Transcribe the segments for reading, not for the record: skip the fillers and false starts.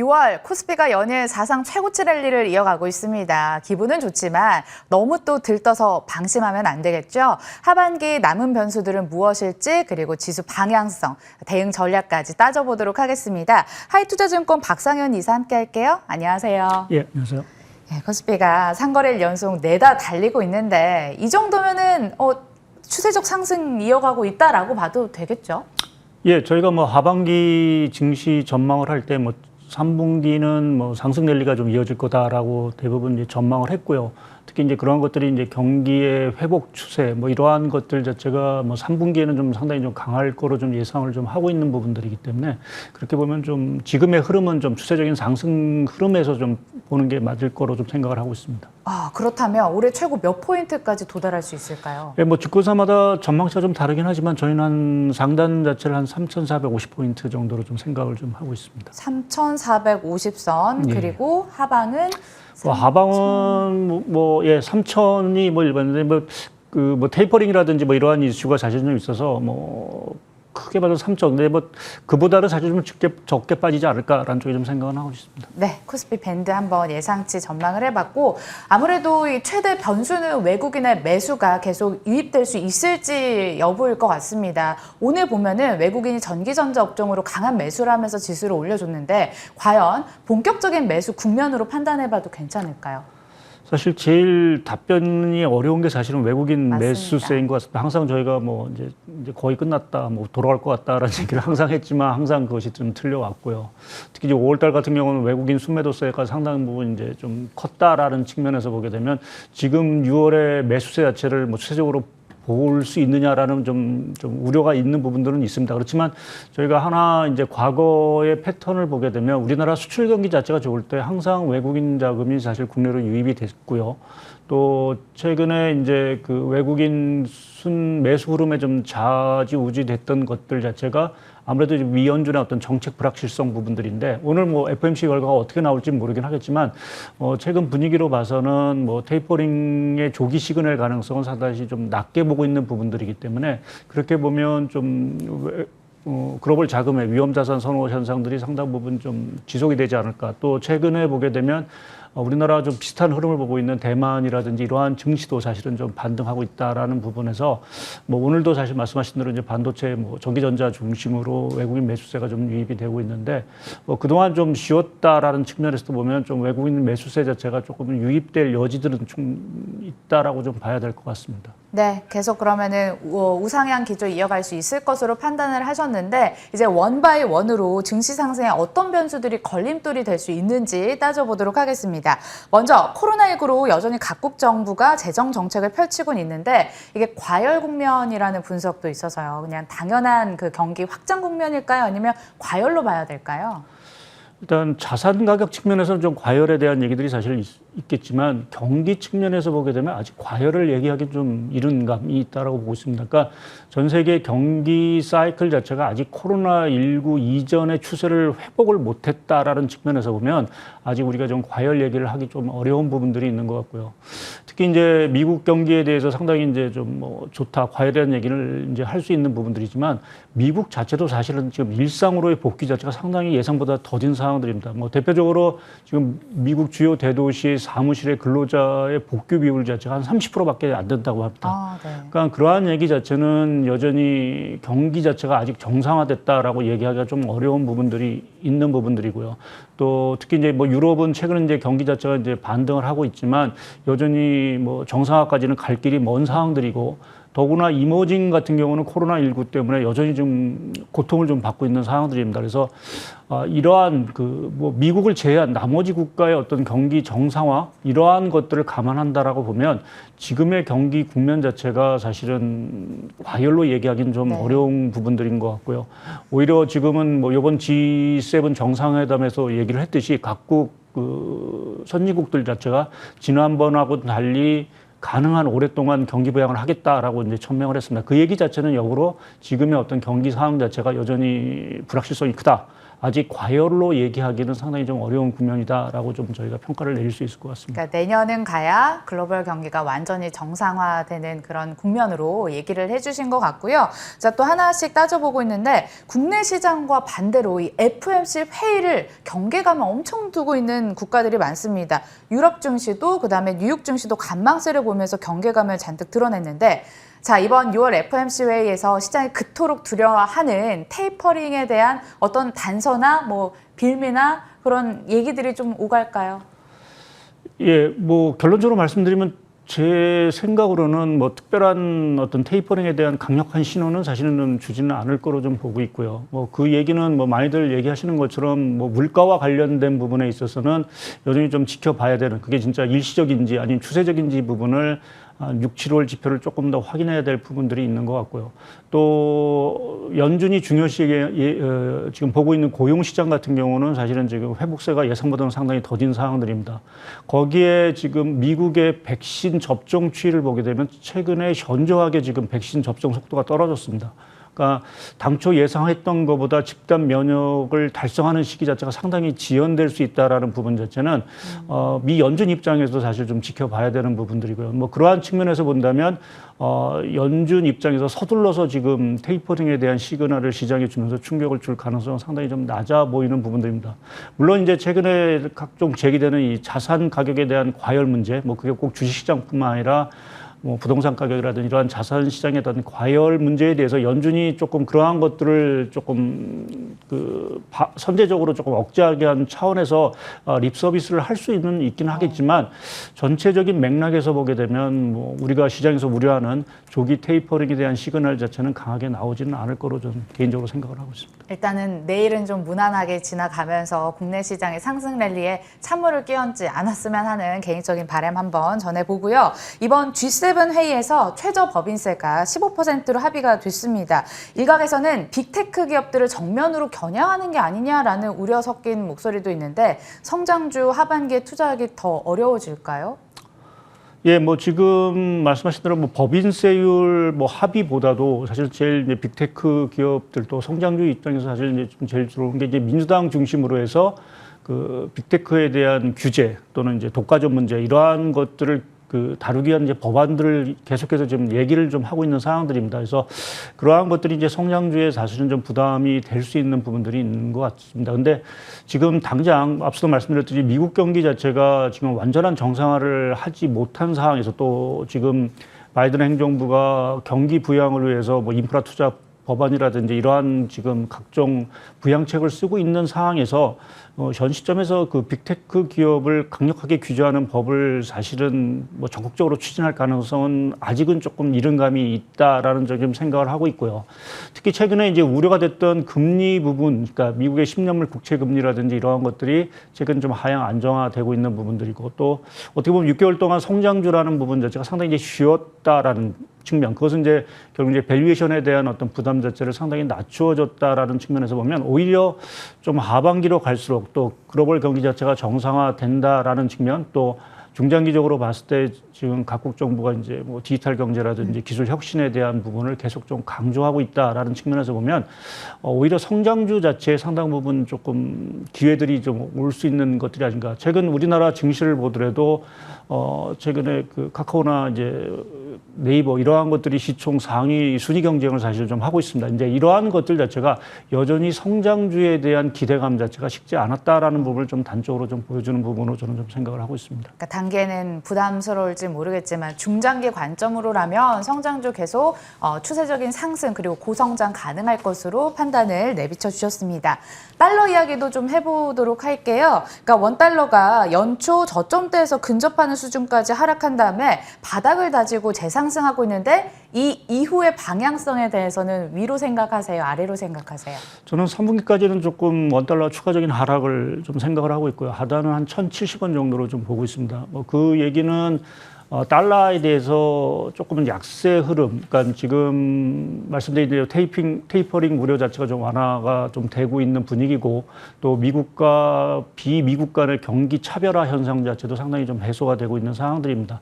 6월 코스피가 연일 사상 최고치 랠리를 이어가고 있습니다. 기분은 좋지만 너무 또 들떠서 방심하면 안 되겠죠. 하반기 남은 변수들은 무엇일지 그리고 지수 방향성, 대응 전략까지 따져보도록 하겠습니다. 하이투자증권 박상현 이사 함께 할게요. 안녕하세요. 예, 안녕하세요. 예, 코스피가 상거래일 연속 내다 달리고 있는데 이 정도면은 추세적 상승 이어가고 있다라고 봐도 되겠죠? 예, 저희가 뭐 하반기 증시 전망을 할 때 뭐 3분기는 뭐 상승 랠리가 좀 이어질 거다라고 대부분 이제 전망을 했고요. 특히 이제 그러한 것들이 이제 경기의 회복 추세 뭐 이러한 것들 자체가 뭐 3분기에는 좀 상당히 좀 강할 거로 좀 예상을 좀 하고 있는 부분들이기 때문에 그렇게 보면 좀 지금의 흐름은 좀 추세적인 상승 흐름에서 좀 보는 게 맞을 거로 좀 생각을 하고 있습니다. 아, 그렇다면 올해 최고 몇 포인트까지 도달할 수 있을까요? 예, 뭐 증권사마다 전망치가 좀 다르긴 하지만 저희는 한 상단 자체를 한 3,450포인트 정도로 좀 생각을 좀 하고 있습니다. 3,450선 예. 그리고 하방은 하방은 예, 3,000이 뭐 일반인데 뭐 테이퍼링이라든지 뭐 이러한 이슈가 사실 좀 있어서 뭐 크게 봐도 3,000. 근데 뭐 그보다는 사실 좀 적게 빠지지 않을까라는 쪽에 좀 생각은 하고 있습니다. 네, 코스피 밴드 한번 예상치 전망을 해봤고 아무래도 이 최대 변수는 외국인의 매수가 계속 유입될 수 있을지 여부일 것 같습니다. 오늘 보면은 외국인이 전기전자 업종으로 강한 매수를 하면서 지수를 올려줬는데 과연 본격적인 매수 국면으로 판단해봐도 괜찮을까요? 사실 제일 답변이 어려운 게 사실은 외국인 맞습니다. 매수세인 것 같습니다. 항상 저희가 뭐 이제 거의 끝났다, 뭐 돌아갈 것 같다라는 얘기를 항상 했지만 항상 그것이 좀 틀려왔고요. 특히 이제 5월달 같은 경우는 외국인 순매도세가 상당 부분 이제 좀 컸다라는 측면에서 보게 되면 지금 6월에 매수세 자체를 뭐 추세적으로 볼 수 있느냐라는 좀 우려가 있는 부분들은 있습니다. 그렇지만 저희가 하나 이제 과거의 패턴을 보게 되면 우리나라 수출 경기 자체가 좋을 때 항상 외국인 자금이 사실 국내로 유입이 됐고요. 또 최근에 이제 그 외국인 순 매수 흐름에 좀 좌지우지 됐던 것들 자체가 아무래도 미연준의 어떤 정책 불확실성 부분들인데 오늘 뭐 FOMC 결과가 어떻게 나올지 모르긴 하겠지만 최근 분위기로 봐서는 뭐 테이퍼링의 조기 시그널 가능성은 상당히 좀 낮게 보고 있는 부분들이기 때문에 그렇게 보면 좀 글로벌 자금의 위험자산 선호 현상들이 상당 부분 좀 지속이 되지 않을까. 또 최근에 보게 되면 우리나라와 좀 비슷한 흐름을 보고 있는 대만이라든지 이러한 증시도 사실은 좀 반등하고 있다라는 부분에서 뭐 오늘도 사실 말씀하신 대로 이제 반도체 뭐 전기전자 중심으로 외국인 매수세가 좀 유입이 되고 있는데 그동안 좀 쉬었다라는 측면에서도 보면 좀 외국인 매수세 자체가 조금 유입될 여지들은 좀 있다라고 좀 봐야 될 것 같습니다. 네, 계속 그러면은 우상향 기조 이어갈 수 있을 것으로 판단을 하셨는데 이제 원바이 원으로 증시 상승에 어떤 변수들이 걸림돌이 될 수 있는지 따져보도록 하겠습니다. 먼저 코로나19로 여전히 각국 정부가 재정 정책을 펼치곤 있는데 이게 과열 국면이라는 분석도 있어서요. 그냥 당연한 그 경기 확장 국면일까요? 아니면 과열로 봐야 될까요? 일단 자산 가격 측면에서는 좀 과열에 대한 얘기들이 사실 있겠지만 경기 측면에서 보게 되면 아직 과열을 얘기하기 좀 이른 감이 있다라고 보고 있습니다. 그러니까 전 세계 경기 사이클 자체가 아직 코로나19 이전의 추세를 회복을 못했다라는 측면에서 보면 아직 우리가 좀 과열 얘기를 하기 좀 어려운 부분들이 있는 것 같고요. 특히 이제 미국 경기에 대해서 상당히 이제 좀 뭐 좋다, 과열이라는 얘기를 이제 할 수 있는 부분들이지만 미국 자체도 사실은 지금 일상으로의 복귀 자체가 상당히 예상보다 더딘 상황들입니다. 뭐 대표적으로 지금 미국 주요 대도시 사무실의 근로자의 복귀 비율 자체가 한 30%밖에 안 된다고 합니다. 네. 그러니까 그러한 얘기 자체는 여전히 경기 자체가 아직 정상화됐다라고 얘기하기가 좀 어려운 부분들이 있는 부분들이고요. 또 특히 이제 뭐 유럽은 최근에 이제 경기 자체가 이제 반등을 하고 있지만 여전히 뭐 정상화까지는 갈 길이 먼 상황들이고 더구나 이머징 같은 경우는 코로나19 때문에 여전히 좀 고통을 좀 받고 있는 상황들입니다. 그래서 이러한 뭐 미국을 제외한 나머지 국가의 어떤 경기 정상화 이러한 것들을 감안한다라고 보면 지금의 경기 국면 자체가 사실은 과열로 얘기하기는 좀 어려운 부분들인 것 같고요. 오히려 지금은 뭐 이번 G7 정상회담에서 얘기를 했듯이 각국 그 선진국들 자체가 지난번하고 달리 가능한 오랫동안 경기 부양을 하겠다라고 이제 천명을 했습니다. 그 얘기 자체는 역으로 지금의 어떤 경기 상황 자체가 여전히 불확실성이 크다. 아직 과열로 얘기하기는 상당히 좀 어려운 국면이다라고 좀 저희가 평가를 내릴 수 있을 것 같습니다. 그러니까 내년은 가야 글로벌 경기가 완전히 정상화되는 그런 국면으로 얘기를 해주신 것 같고요. 자, 또 하나씩 따져보고 있는데 국내 시장과 반대로 이 FOMC 회의를 경계감을 엄청 두고 있는 국가들이 많습니다. 유럽 증시도 그다음에 뉴욕 증시도 관망세를 보면서 경계감을 잔뜩 드러냈는데 자, 이번 6월 FOMC 회의에서 시장이 그토록 두려워하는 테이퍼링에 대한 어떤 단서나 뭐 빌미나 그런 얘기들이 좀 오갈까요? 예, 뭐 결론적으로 말씀드리면 제 생각으로는 뭐 특별한 어떤 테이퍼링에 대한 강력한 신호는 사실은 좀 주지는 않을 거로 좀 보고 있고요. 뭐 그 얘기는 뭐 많이들 얘기하시는 것처럼 뭐 물가와 관련된 부분에 있어서는 여전히 좀 지켜봐야 되는 그게 진짜 일시적인지 아니면 추세적인지 부분을 6, 7월 지표를 조금 더 확인해야 될 부분들이 있는 것 같고요. 또 연준이 중요시에 지금 보고 있는 고용시장 같은 경우는 사실은 지금 회복세가 예상보다는 상당히 더딘 상황들입니다. 거기에 지금 미국의 백신 접종 추이를 보게 되면 최근에 현저하게 지금 백신 접종 속도가 떨어졌습니다. 그러니까 당초 예상했던 것보다 집단 면역을 달성하는 시기 자체가 상당히 지연될 수 있다라는 부분 자체는 미 연준 입장에서도 사실 좀 지켜봐야 되는 부분들이고요. 뭐 그러한 측면에서 본다면 연준 입장에서 서둘러서 지금 테이퍼링에 대한 시그널을 시장에 주면서 충격을 줄 가능성은 상당히 좀 낮아 보이는 부분들입니다. 물론 이제 최근에 각종 제기되는 이 자산 가격에 대한 과열 문제, 뭐 그게 꼭 주식시장뿐만 아니라 뭐 부동산 가격이라든지 이러한 자산 시장에 대한 과열 문제에 대해서 연준이 조금 그러한 것들을 조금 선제적으로 조금 억제하게 한 차원에서 립 서비스를 할 수 있긴 하겠지만 전체적인 맥락에서 보게 되면 뭐 우리가 시장에서 우려하는 조기 테이퍼링에 대한 시그널 자체는 강하게 나오지는 않을 거로 저는 개인적으로 생각을 하고 있습니다. 일단은 내일은 좀 무난하게 지나가면서 국내 시장의 상승 랠리에 찬물을 끼얹지 않았으면 하는 개인적인 바람 한번 전해보고요. 이번 G7 회의에서 최저 법인세가 15%로 합의가 됐습니다. 일각에서는 빅테크 기업들을 정면으로 겨냥하는 게 아니냐라는 우려 섞인 목소리도 있는데 성장주 하반기에 투자하기 더 어려워질까요? 예, 뭐 지금 말씀하신 대로 뭐 법인세율 뭐 합의보다도 사실 제일 이제 빅테크 기업들도 성장주 입장에서 사실 이제 좀 제일 들어온 게 이제 민주당 중심으로 해서 그 빅테크에 대한 규제 또는 이제 독과점 문제 이러한 것들을 다루기 위한 이제 법안들을 계속해서 지금 얘기를 좀 하고 있는 상황들입니다. 그래서 그러한 것들이 이제 성장주에 사실은 좀 부담이 될 수 있는 부분들이 있는 것 같습니다. 근데 지금 당장 앞서도 말씀드렸듯이 미국 경기 자체가 지금 완전한 정상화를 하지 못한 상황에서 또 지금 바이든 행정부가 경기 부양을 위해서 뭐 인프라 투자 법안이라든지 이러한 지금 각종 부양책을 쓰고 있는 상황에서 현 시점에서 그 빅테크 기업을 강력하게 규제하는 법을 사실은 뭐 적극적으로 추진할 가능성은 아직은 조금 이른 감이 있다라는 좀 생각을 하고 있고요. 특히 최근에 이제 우려가 됐던 금리 부분, 그러니까 미국의 10년물 국채 금리라든지 이러한 것들이 최근 좀 하향 안정화되고 있는 부분들이고 또 어떻게 보면 6개월 동안 성장주라는 부분 자체가 상당히 이제 쉬었다라는 측면, 그것은 이제 결국 이제 밸류에이션에 대한 어떤 부담 자체를 상당히 낮추어졌다라는 측면에서 보면 오히려 좀 하반기로 갈수록 또 글로벌 경기 자체가 정상화된다라는 측면 또 중장기적으로 봤을 때 지금 각국 정부가 이제 뭐 디지털 경제라든지 기술 혁신에 대한 부분을 계속 좀 강조하고 있다라는 측면에서 보면 오히려 성장주 자체의 상당 부분 조금 기회들이 좀 올 수 있는 것들이 아닌가. 최근 우리나라 증시를 보더라도 최근에 그 카카오나 이제 네이버 이러한 것들이 시총 상위 순위 경쟁을 사실 좀 하고 있습니다. 이제 이러한 것들 자체가 여전히 성장주에 대한 기대감 자체가 식지 않았다라는 부분을 좀 단적으로 좀 보여주는 부분으로 저는 좀 생각을 하고 있습니다. 그러니까 단계는 부담스러울지 모르겠지만 중장기 관점으로라면 성장주 계속 추세적인 상승 그리고 고성장 가능할 것으로 판단을 내비쳐 주셨습니다. 달러 이야기도 좀 해보도록 할게요. 그러니까 원달러가 연초 저점대에서 근접하는 수준까지 하락한 다음에 바닥을 다지고 재상승하고 있는데 이 이후의 방향성에 대해서는 위로 생각하세요? 아래로 생각하세요? 저는 3분기까지는 조금 원달러 추가적인 하락을 좀 생각을 하고 있고요. 하단은 한 1,070원 정도로 좀 보고 있습니다. 뭐 그 얘기는 달러에 대해서 조금은 약세 흐름, 그러니까 지금 말씀드린 대로 테이퍼링 우려 자체가 좀 완화가 좀 되고 있는 분위기고, 또 미국과 비미국 간의 경기 차별화 현상 자체도 상당히 좀 해소가 되고 있는 상황들입니다.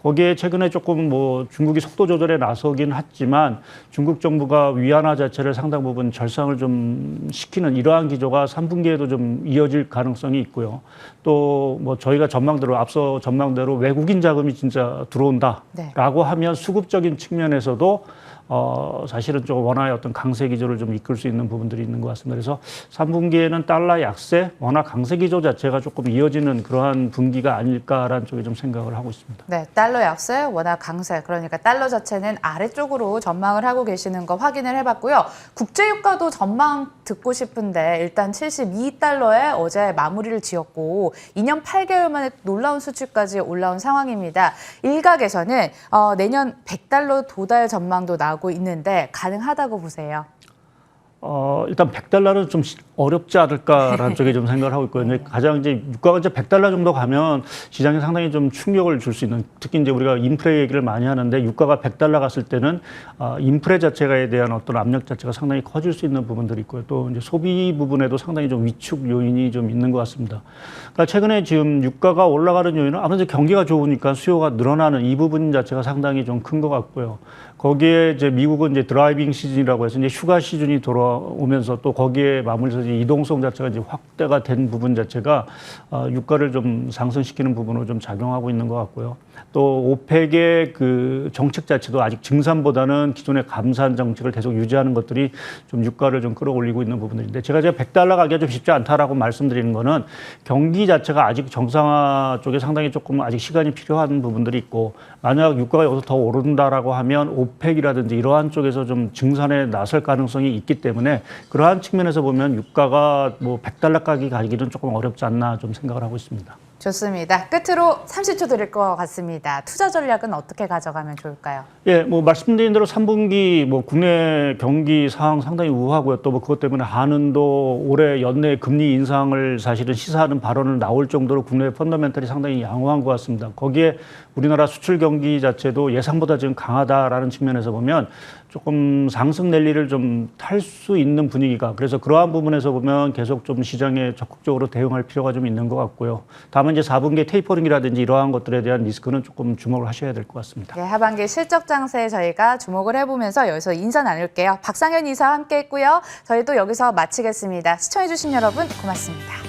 거기에 최근에 조금 뭐 중국이 속도 조절에 나서긴 했지만 중국 정부가 위안화 자체를 상당 부분 절상을 좀 시키는 이러한 기조가 3분기에도 좀 이어질 가능성이 있고요. 또 뭐 저희가 앞서 전망대로 외국인 자금이 진짜 들어온다라고 하면 수급적인 측면에서도 사실은 좀 원화의 어떤 강세 기조를 좀 이끌 수 있는 부분들이 있는 것 같습니다. 그래서 3분기에는 달러 약세, 원화 강세 기조 자체가 조금 이어지는 그러한 분기가 아닐까라는 쪽에 좀 생각을 하고 있습니다. 네, 달러 약세, 원화 강세. 그러니까 달러 자체는 아래쪽으로 전망을 하고 계시는 거 확인을 해봤고요. 국제유가도 전망 듣고 싶은데 일단 72달러에 어제 마무리를 지었고 2년 8개월 만에 놀라운 수치까지 올라온 상황입니다. 일각에서는 내년 100달러 도달 전망도 나오고 있는데 가능하다고 보세요? 일단 100달러는 좀 어렵지 않을까라는 쪽에 좀 생각을 하고 있거든요. 가장 이제 유가가 이제 100달러 정도 가면 시장에 상당히 좀 충격을 줄 수 있는, 특히 이제 우리가 인플레 얘기를 많이 하는데 유가가 100달러 갔을 때는 인플레 자체가에 대한 어떤 압력 자체가 상당히 커질 수 있는 부분들이 있고요. 또 이제 소비 부분에도 상당히 좀 위축 요인이 좀 있는 것 같습니다. 그러니까 최근에 지금 유가가 올라가는 요인은 아무래도 경기가 좋으니까 수요가 늘어나는 이 부분 자체가 상당히 좀 큰 것 같고요. 거기에 이제 미국은 이제 드라이빙 시즌이라고 해서 이제 휴가 시즌이 돌아오면서 또 거기에 맞물려서 이제 이동성 자체가 이제 확대가 된 부분 자체가 유가를 좀 상승시키는 부분으로 좀 작용하고 있는 것 같고요. 또 오펙의 그 정책 자체도 아직 증산보다는 기존의 감산 정책을 계속 유지하는 것들이 좀 유가를 좀 끌어올리고 있는 부분들인데, 제가 100달러 가기가 좀 쉽지 않다라고 말씀드리는 거는 경기 자체가 아직 정상화 쪽에 상당히 조금 아직 시간이 필요한 부분들이 있고, 만약 유가가 여기서 더 오른다라고 하면 오펙이라든지 이러한 쪽에서 좀 증산에 나설 가능성이 있기 때문에 그러한 측면에서 보면 유가가 뭐 100달러까지 가기는 조금 어렵지 않나 좀 생각을 하고 있습니다. 좋습니다. 끝으로 30초 드릴 것 같습니다. 투자 전략은 어떻게 가져가면 좋을까요? 예, 뭐 말씀드린 대로 3분기 뭐 국내 경기 상황 상당히 우하고요. 또 뭐 그것 때문에 한은도 올해 연내 금리 인상을 사실은 시사하는 발언을 나올 정도로 국내 펀더멘털이 상당히 양호한 것 같습니다. 거기에 우리나라 수출 경기 자체도 예상보다 지금 강하다라는 측면에서 보면 조금 상승 랠리를 좀 탈 수 있는 분위기가, 그래서 그러한 부분에서 보면 계속 좀 시장에 적극적으로 대응할 필요가 좀 있는 것 같고요. 다만 이제 4분기 테이퍼링이라든지 이러한 것들에 대한 리스크는 조금 주목을 하셔야 될 것 같습니다. 네, 하반기 실적 장세에 저희가 주목을 해보면서 여기서 인사 나눌게요. 박상현 이사와 함께했고요. 저희도 여기서 마치겠습니다. 시청해주신 여러분 고맙습니다.